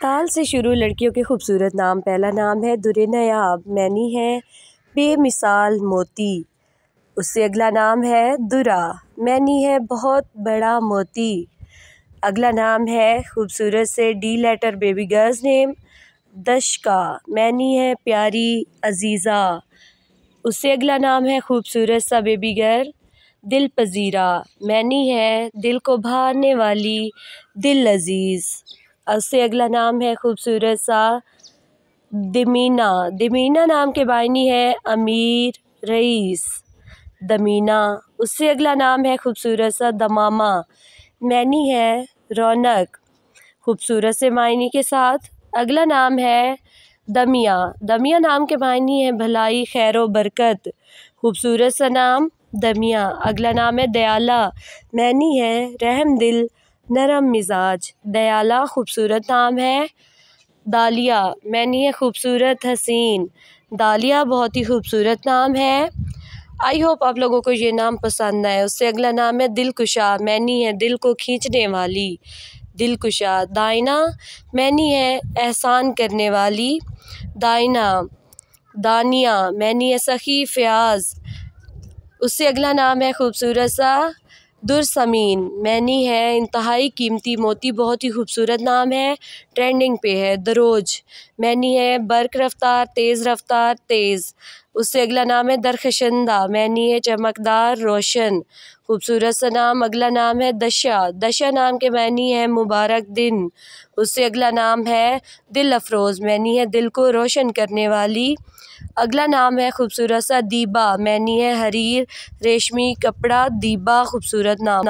ताल से शुरू लड़कियों के खूबसूरत नाम। पहला नाम है दुर्रे नायाब, मैनी है बेमिसाल मोती। उससे अगला नाम है दुरा, मैनी है बहुत बड़ा मोती। अगला नाम है खूबसूरत से D letter baby girls name दशका, मैनी है प्यारी अजीज़ा। उससे अगला नाम है खूबसूरत सा बेबी गर्ल दिल पजीरा, मैनी है दिल को भाने वाली दिल अजीज़। उससे अगला नाम है खूबसूरत सा दमीना, दमीना नाम के बायनी है अमीर रईस दमीना। उससे अगला नाम है खूबसूरत सा दमामा, मैनी है रौनक खूबसूरत से मायनी के साथ। अगला नाम है दमिया, दमिया नाम के मायनी है भलाई खैर बरकत, खूबसूरत सा नाम दमिया। अगला नाम है दयाला, मैनी है रहम दिल नरम मिजाज दयाला, खूबसूरत नाम है। दालिया, मैनी है खूबसूरत हसीन दालिया, बहुत ही खूबसूरत नाम है। आई होप आप लोगों को ये नाम पसंद आए। उससे अगला नाम है दिलकुशा, मैनी है दिल को खींचने वाली दिलकुशा। दाइना, मैनी है एहसान करने वाली दाइना। दानिया, मैनी है सखी फ़याज़। उससे अगला नाम है खूबसूरत सा दुरसमीन, मैनी है इंतहाई कीमती मोती, बहुत ही खूबसूरत नाम है, ट्रेंडिंग पे है। दरोज, मैनी है बर्क रफ्तार तेज़ रफ्तार तेज़। उससे अगला नाम है दरखशंदा, मैनी है चमकदार रोशन, खूबसूरत सा नाम। अगला नाम है दशा, दशा नाम के मैनी है मुबारक दिन। उससे अगला नाम है दिल अफरोज़, मैनी है दिल को रोशन करने वाली। अगला नाम है खूबसूरत सा दीबा, मैनी है हरीर रेशमी कपड़ा दीबा, खूबसूरत नाम।